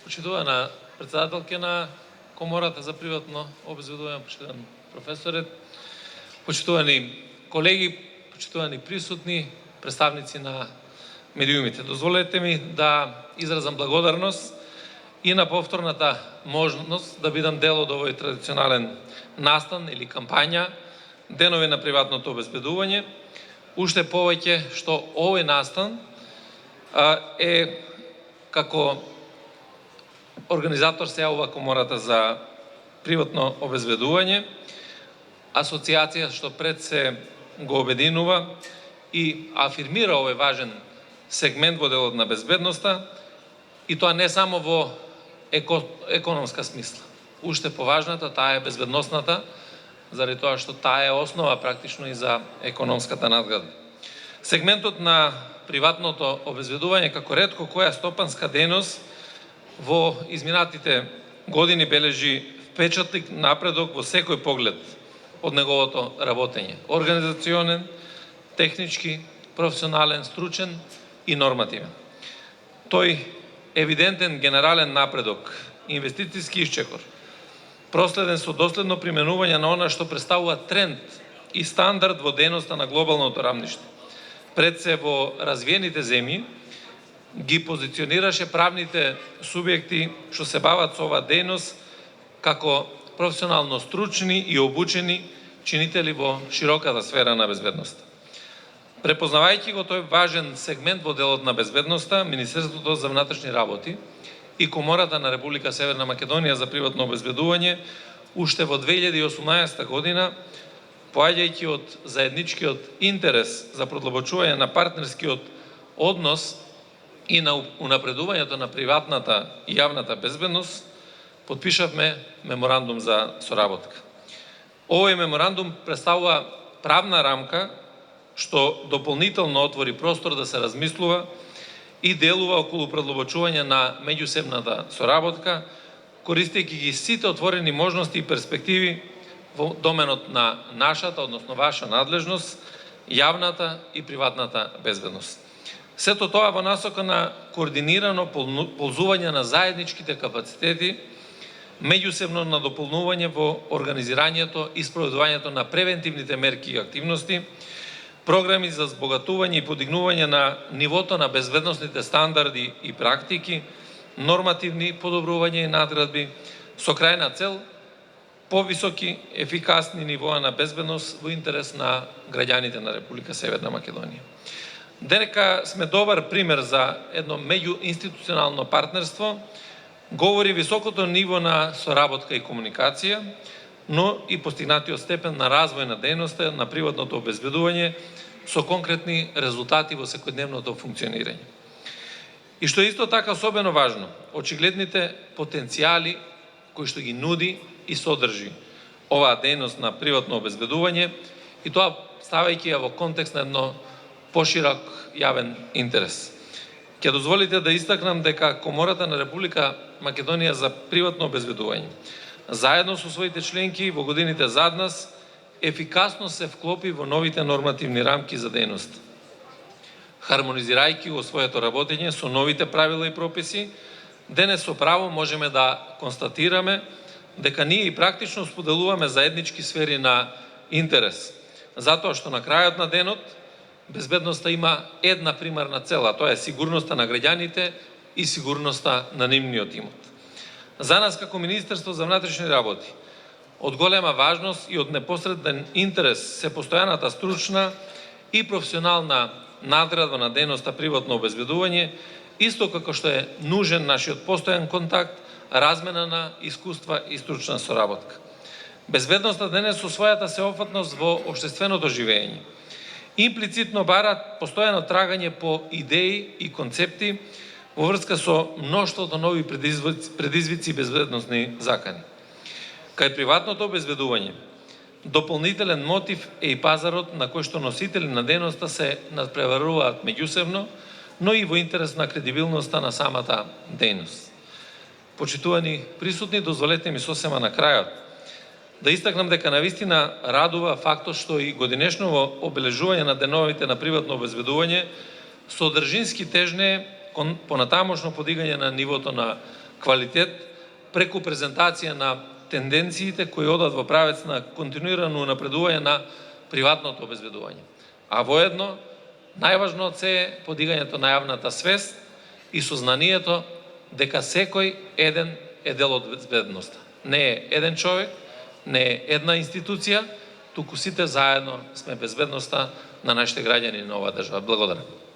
Почитувана председателке на Комората за приватно обезбедување, почитуван професоре, почитувани колеги, почитувани присутни, представници на медиумите. Дозволете ми да изразам благодарност и на повторната можност да бидам дел од овој традиционален настан или кампања Денови на приватното обезбедување. Уште повеќе што овој настан е како организатор се јавува Комората за приватно обезбедување, асоциација што пред се го обединува и афирмира овој важен сегмент во делот на безбедноста, и тоа не само во економска смисла. Уште поважната, таа е безбедносната, заради тоа што таа е основа практично и за економската надградба. Сегментот на приватното обезбедување како ретко која стопанска дејност во изминатите години бележи впечатлив напредок во секој поглед од неговото работење. Организационен, технички, професионален, стручен и нормативен. Тој евидентен генерален напредок, инвестицијски исчекор, проследен со доследно применување на она што представува тренд и стандард во дејноста на глобалното рамниште, пред се во развиените земји, ги позиционираше правните субјекти што се бават со оваа дејност како професионално стручни и обучени чинители во широката сфера на безбедноста. Препознавајќи го тој важен сегмент во делот на безбедноста, Министерството за внатрешни работи и Комората на Република Северна Македонија за приватно обезбедување уште во 2018 година, поаѓајќи од заедничкиот интерес за продлабочување на партнерскиот однос и на унапредувањето на приватната и јавната безбедност, потпишавме меморандум за соработка. Овој меморандум представува правна рамка што дополнително отвори простор да се размислува и делува околу продлабочување на меѓусебната соработка, користејќи ги сите отворени можности и перспективи во доменот на нашата, односно ваша надлежност, јавната и приватната безбедност. Сето тоа во насока на координирано ползување на заедничките капацитети, меѓусебно надополнување во организирањето и спроведувањето на превентивните мерки и активности, програми за збогатување и подигнување на нивото на безбедносните стандарди и практики, нормативни подобрувања и надградби, со крајна цел повисоки, ефикасни нивоа на безбедност во интерес на граѓаните на Република Северна Македонија. Дека сме добар пример за едно меѓуинституционално партнерство, говори високото ниво на соработка и комуникација, но и постигнатиот степен на развој на дејноста на приватното обезбедување со конкретни резултати во секојдневното функционирање. И што е исто така особено важно, очигледните потенцијали кои што ги нуди и содржи оваа дејност на приватно обезбедување, и тоа ставајќи ја во контекст на едно поширок јавен интерес. Ќе дозволите да истакнам дека Комората на Република Македонија за приватно обезбедување, заедно со своите членки во годините зад нас, ефикасно се вклопи во новите нормативни рамки за дејност. Хармонизирајќи го своето работење со новите правила и прописи, денес со право можеме да констатираме дека ние и практично споделуваме заеднички сфери на интерес, затоа што на крајот на денот безбедноста има една примарна цел, а тоа е сигурноста на граѓаните и сигурноста на нивниот имот. За нас како Министерство за внатрешни работи од голема важност и од непосреден интерес се постојаната стручна и професионална надградба на дејноста приватно обезбедување, исто како што е нужен нашиот постојан контакт, размена на искуства и стручна соработка. Безбедноста денес со својата сеопфатност во општественото живење имплицитно бара постојано трагање по идеи и концепти во врска со мноштвото нови предизвици и безбедносни закани. Кај приватното обезбедување, дополнителен мотив е и пазарот на кој што носители на дејноста се надпреваруваат меѓусебно, но и во интерес на кредибилноста на самата дејност. Почитувани присутни, дозволете ми сосема на крајот да истакнам дека навистина радува фактот што и годинешно обележување на деновите на приватно обезбедување содржински тежне кон понатамошно подигање на нивото на квалитет преку презентација на тенденциите кои одат во правец на континуирано напредување на приватното обезбедување. А воедно, најважно од се е подигањето на јавната свест и сознанието дека секој еден е дел од безбедноста. Не е еден човек, не е една институција, туку сите заедно сме безбедноста на нашите граѓани на оваа држава. Благодарам.